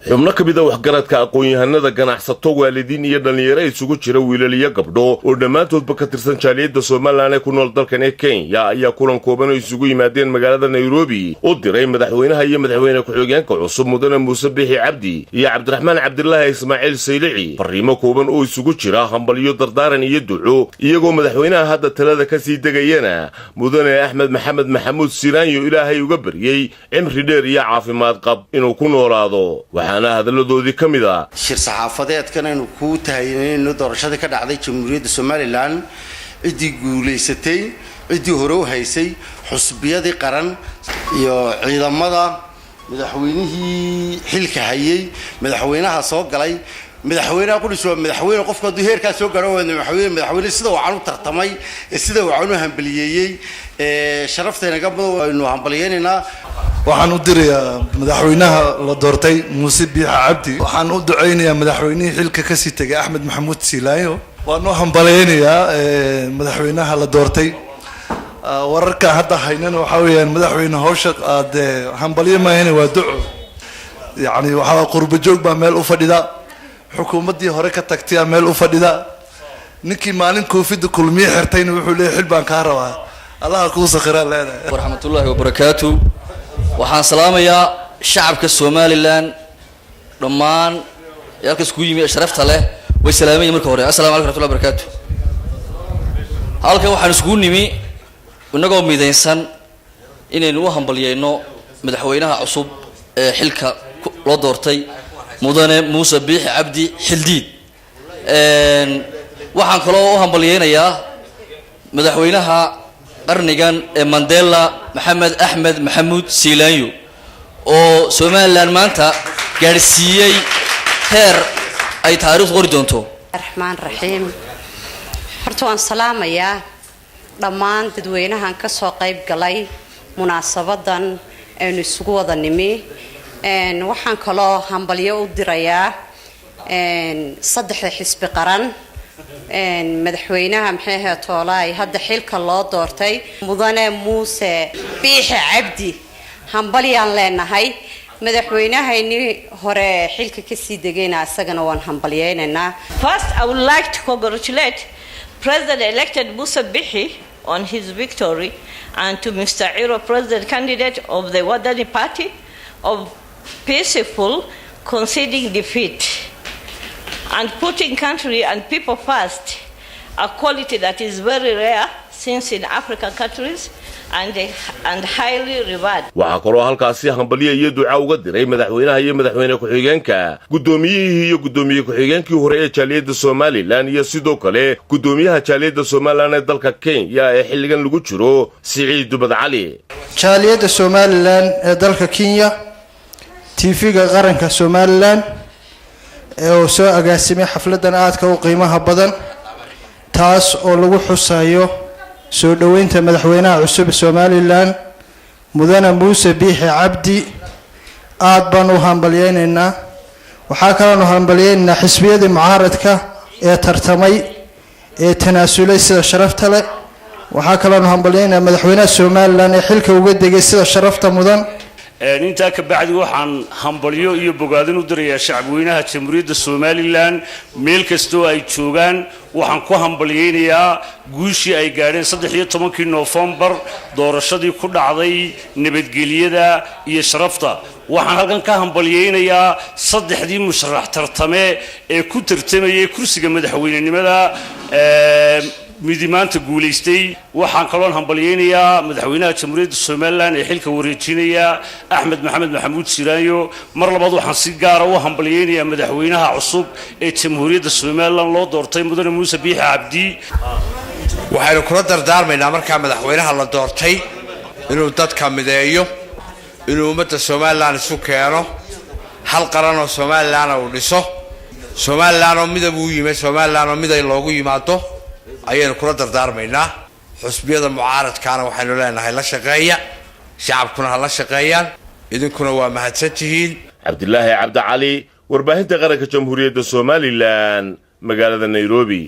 xubno ka mid ah waxgaradka aqoon-yahanada ganacsato waalidiin iyo dhalinyaro isugu jira wiilal iyo gabdho oo dhammaantoodba ka tirsan jaaliyadda Soomaaliland ee ku nool dalkan Kenya ayaa kulan kooban oo isugu yimaadeen magaalada Nairobi oo diray madaxweynaha iyo madaxweyne ku-xigeenka cusub mudane Muuse Biixi Cabdi iyo Cabdiraxmaan Cabdilaahi Ismaaciil Saylici fariimo kooban oo isugu jira hambalyo dardaaran iyo duco iyagoo madaxweynaha hadda talada ka sii degayana mudane Axmed Maxamed Maxamuud Siiraanyo Ilaahay uga baryay cimri dheer iyo caafimaad qab inuu ku noolaado waxaana hadaladoodii ka mid ah shir saxaafadeedkan inuu ku tahaynayno doorashada ka dhacday Jamhuuriyadda Soomaaliland cidii guuleysatay cidii hore u haysay xusbiyadii qaran iyo ciidamada madaxweynihii xilka hayay madaxweynaha soo galay madaxweynaha qudhiso madaxweyne qofka haduu heerka soo garo madaxweyne sida uu aan u tartamay sida uu aan u hambaliyay sharafteena gabadha aynu hambaliyeenina waxaan u dirayaa madaxweynaha la doortay Muuse Biixi Cabdi waxaan u duceynayaa madaxweynihii xilka ka sii tagay Axmed Maxamuud Siiraanyo waan u hambaliyeenayaa madaxweynaha la doortay wararka hadda haynana waxa weeyaan madaxweyne hawsha aad hambaliye maayeen waa duco yani waxa qurbo joog baa meel u fadhida xukuumadii hore ka tagtay meel u fadhida ninkii maalin koofida kulmiye xirtayna wuxuu leeyahay xil baan ka rabaa Allah ku sakhira leedahay warahmatullaahi wabarakaatu waxaan salaamayaa shacabka Soomaaliland dhammaan yaalka isku yimid sharafta leh way salaamayeen marka hore assalaamu alaykum warahmatullaahi wabarakaatu halka waxaan isku nimi inagoo midaysan inaynu u hambalyeeyno madaxweynaha cusub ee xilka loo doortay mudane Muuse Biixi Cabdi Xildiid waxaan kaloo u hambalyeynayaa madaxweynaha qarnigan ee Mandela Maxamed Axmed Maxamuud Siiraanyo oo Soomaaliland maanta gaarsiiyay heer ay taariikh qori doonto Rahmaan Rahiim horta waan salaamayaa dhammaan dadweynahan ka soo qayb galay munaasabadan aynu isugu wada nimi waxaan kaloo hambalyo u dirayaa saddexda xisbi qaran madaxweynaha maxay toolay hadda xilka loo doortay mudane Muuse Biixi Cabdi hambalyaan leenahay madaxweynahayni hore xilka ka sii degayna asagana waan hambalyeynaa. First, I would like to congratulate President-elect Muuse Biixi on his victory and to Mr. Iro, President candidate of the Wadani Party, of peaceful conceding defeat and putting country and people first, a quality that is very rare since in African countries and highly revered. waxa kaloo halkaasi hambalyo iyo duco uga diray madaxweynaha iyo madaxweyne ku-xigeenka gudoomiyihii iyo gudoomiye ku-xigeenkii hore ee jaaliyadda Soomaaliland iyo sidoo kale gudoomiyaha jaaliyadda Soomaaliland ee dalka Kenya ee xilligan lagu jiro Siciid Dubad Cali jaaliyadda Soomaaliland ee dalka Kenya TV-ga qaranka Soomaaliland oo soo agaasimay xafladan aadka u qiimaha badan taas oo lagu xusayo soo dhaweynta madaxweynaha cusub Soomaaliland mudane Muuse Biixi Cabdi aad baan u hambalyeynaa waxa kale oo hambalyeynaa xisbiyada mucaaradka ee tartamay ee tanaasulay sida sharafta leh waxa kale oo hambalyeynaa madaxweynaha Soomaaliland ee xilka uga degay sida sharafta mudan inta ka bacdi waxaan hambalyo iyo bogaadin u dirayaa shacabweynaha Jamhuuriyadda Soomaaliland meel kastoo ay joogaan waxaan ku hambalyeynayaa guushii ay gaareen 13 November doorashadii ku dhacday nabadgelyada iyo sharafta waxaan halkan ka hambalyeynayaa saddexdii musharax tartame ee ku tartamayay kursiga madaxweynenimada midimaanta guuleystay waxaan kaloo hambalyeynayaa madaxweynaha Jamhuuriyadda Soomaaliland ee xilka wareejinaya Axmed Maxamed Maxamuud Siiraanyo mar labaad waxaan si gaar ah u hambalyeynayaa madaxweynaha cusub ee Jamhuuriyadda Soomaaliland loo doortay mudane Muuse Biixi Cabdi waxaynu kula dardaarmaynaa markaa madaxweynaha la doortay inuu dadka mideeyo inuu ummadda Soomaaliland isu keeno hal qaran oo Soomaaliland uu dhiso Soomaaliland oo midab u yimid Soomaaliland oo miday loogu yimaado ayaynu kula dardaarmaynaa xusbiyada mucaaradkaana waxaynu leenahay la shaqeeya shacabkuna ha la shaqeeyaan idinkuna waa mahadsantihiin Cabdilaahi Cabdi Cali warbaahinta qaranka Jamhuuriyadda Soomaaliland magaalada Nairobi.